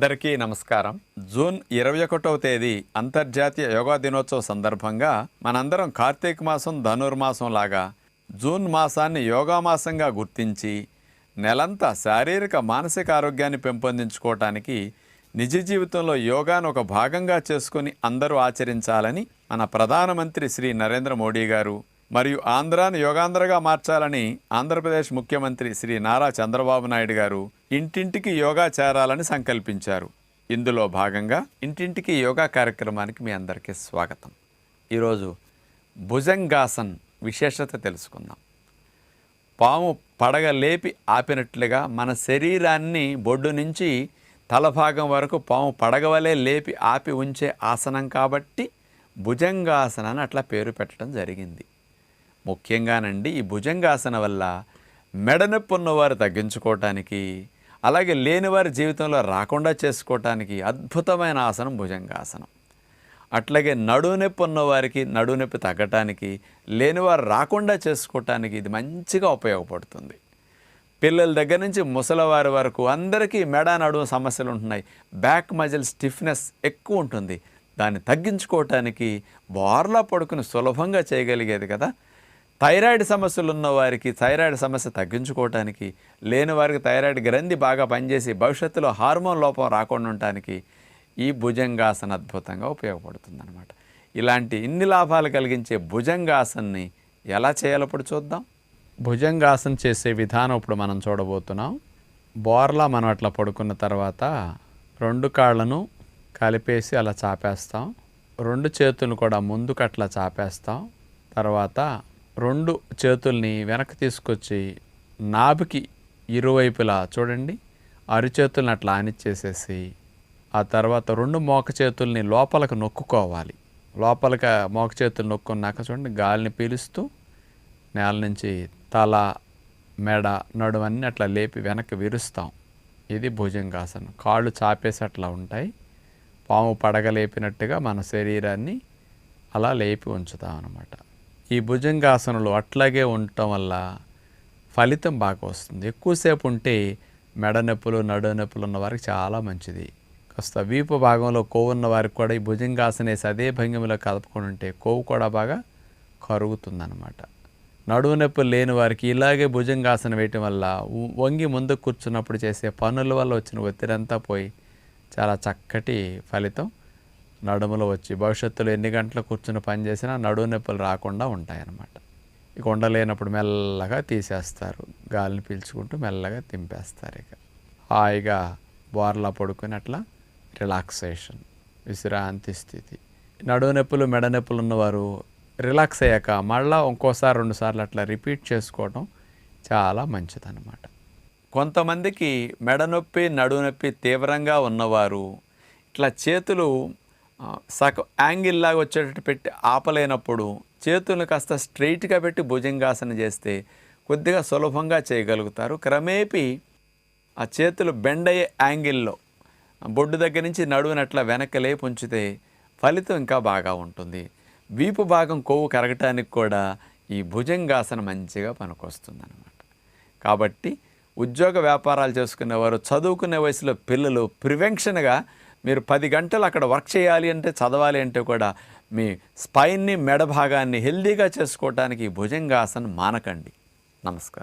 అందరికీ నమస్కారం. జూన్ 21వ తేదీ అంతర్జాతీయ యోగా దినోత్సవ సందర్భంగా మనందరం కార్తీక మాసం ధనుర్మాసం లాగా జూన్ మాసాన్ని యోగా మాసంగా గుర్తించి నెలంతా శారీరక మానసిక ఆరోగ్యాన్ని పెంపొందించుకోవటానికి నిజ జీవితంలో యోగాను ఒక భాగంగా చేసుకుని అందరూ ఆచరించాలని మన ప్రధానమంత్రి శ్రీ నరేంద్ర మోడీ గారు మరియు ఆంధ్రాను యోగాంధ్రగా మార్చాలని ఆంధ్రప్రదేశ్ ముఖ్యమంత్రి శ్రీ నారా చంద్రబాబు నాయుడు గారు ఇంటింటికి యోగా చేరాలని సంకల్పించారు. ఇందులో భాగంగా ఇంటింటికి యోగా కార్యక్రమానికి మీ అందరికీ స్వాగతం. ఈరోజు భుజంగాసన్ విశేషత తెలుసుకుందాం. పాము పడగ లేపి ఆపినట్లుగా మన శరీరాన్ని బొడ్డు నుంచి తలభాగం వరకు పాము పడగవలే లేపి ఆపి ఉంచే ఆసనం కాబట్టి భుజంగాసన అని అట్లా పేరు పెట్టడం జరిగింది. ముఖ్యంగానండి ఈ భుజంగాసన వల్ల మెడనొప్పి ఉన్నవారు తగ్గించుకోవటానికి, అలాగే లేనివారి జీవితంలో రాకుండా చేసుకోవటానికి అద్భుతమైన ఆసనం భుజంగాసనం. అట్లాగే నడునొప్పి ఉన్నవారికి నడునొప్పి తగ్గటానికి, లేనివారు రాకుండా చేసుకోవటానికి ఇది మంచిగా ఉపయోగపడుతుంది. పిల్లల దగ్గర నుంచి ముసలివారి వరకు అందరికీ మెడ నడుము సమస్యలు ఉంటున్నాయి. బ్యాక్ మజిల్ స్టిఫ్నెస్ ఎక్కువ ఉంటుంది. దాన్ని తగ్గించుకోవటానికి బోర్లా పడుకుని సులభంగా చేయగలిగేది కదా. థైరాయిడ్ సమస్యలు ఉన్నవారికి థైరాయిడ్ సమస్య తగ్గించుకోవటానికి, లేని వారికి థైరాయిడ్ గ్రంథి బాగా పనిచేసి భవిష్యత్తులో హార్మోన్ లోపం రాకుండా ఉండటానికి ఈ భుజంగాసన అద్భుతంగా ఉపయోగపడుతుంది అన్నమాట. ఇలాంటి ఇన్ని లాభాలు కలిగించే భుజంగాసన్ని ఎలా చేయాలో ఇప్పుడు చూద్దాం. భుజంగాసన చేసే విధానం ఇప్పుడు మనం చూడబోతున్నాం. బోర్లా మనం అట్లా పడుకున్న తర్వాత రెండు కాళ్ళను కలిపేసి అలా చాపేస్తాం. రెండు చేతులను కూడా ముందుకు అట్లా చాపేస్తాం. తర్వాత రెండు చేతుల్ని వెనక్కి తీసుకొచ్చి నాభికి ఇరువైపులా చూడండి అరిచేతుల్ని అట్లా ఆనిచ్చేసేసి ఆ తర్వాత రెండు మోక చేతుల్ని లోపలికి నొక్కుకోవాలి. లోపలికి మోక చేతులు నొక్కున్నాక చూడండి గాలిని పీలుస్తూ నేల నుంచి తల, మెడ, నడుమన్నీ అట్లా లేపి వెనక్కి విరుస్తాం. ఇది భుజంగాసనం. కాళ్ళు చాపేసి అట్లా ఉంటాయి. పాము పడగలేపినట్టుగా మన శరీరాన్ని అలా లేపి ఉంచుతాం అన్నమాట. ఈ భుజంగాసనలు అట్లాగే ఉండటం వల్ల ఫలితం బాగా వస్తుంది. ఎక్కువసేపు ఉంటే మెడ నొప్పులు, నడు నొప్పులు ఉన్న వారికి చాలా మంచిది. కాస్త వీపు భాగంలో కొవ్వు ఉన్న వారికి కూడా ఈ భుజంగాసనేసి అదే భంగిమలో కదపకుండా ఉంటే కొవ్వు కూడా బాగా కరుగుతుందన్నమాట. నడువు నొప్పులు లేని వారికి ఇలాగే భుజంగాసన వేయటం వల్ల వంగి ముందు కూర్చున్నప్పుడు చేసే పనుల వల్ల వచ్చిన ఒత్తిడంతా పోయి చాలా చక్కటి ఫలితం నడుములో వచ్చి భవిష్యత్తులో ఎన్ని గంటలు కూర్చుని పని చేసినా నడువు నొప్పులు రాకుండా ఉంటాయన్నమాట. ఇక ఉండలేనప్పుడు మెల్లగా తీసేస్తారు. గాలిని పీల్చుకుంటూ మెల్లగా తింపేస్తారు. ఇక హాయిగా బోర్లా పడుకుని అట్లా రిలాక్సేషన్, విశ్రాంతి స్థితి. నడువు నొప్పులు, మెడ నొప్పులు ఉన్నవారు రిలాక్స్ అయ్యాక మళ్ళీ ఇంకోసారి 2 సార్లు అట్లా రిపీట్ చేసుకోవడం చాలా మంచిదన్నమాట. కొంతమందికి మెడ నొప్పి, నడువు నొప్పి తీవ్రంగా ఉన్నవారు ఇట్లా చేతులు సగం యాంగిల్లాగా వచ్చేటట్టు పెట్టి ఆపలేనప్పుడు చేతులను కాస్త స్ట్రైట్గా పెట్టి భుజంగాసన చేస్తే కొద్దిగా సులభంగా చేయగలుగుతారు. క్రమేపీ ఆ చేతులు బెండ్ అయ్యే యాంగిల్లో బొడ్డు దగ్గర నుంచి నడువునట్లా వెనక్కి లేపు ఉంచితే ఫలితం ఇంకా బాగా ఉంటుంది. వీపు భాగం కొవ్వు కరగటానికి కూడా ఈ భుజంగాసన మంచిగా పనికొస్తుంది అన్నమాట. కాబట్టి ఉద్యోగ వ్యాపారాలు చేసుకునేవారు, చదువుకునే వయసులో పిల్లలు ప్రివెన్షన్గా మీరు 10 గంటలు అక్కడ వర్క్ చేయాలి అంటే, చదవాలి అంటే కూడా మీ స్పైన్ని, మెడ భాగాన్ని హెల్దీగా చేసుకోవటానికి భుజంగాసన మానకండి. నమస్కారం.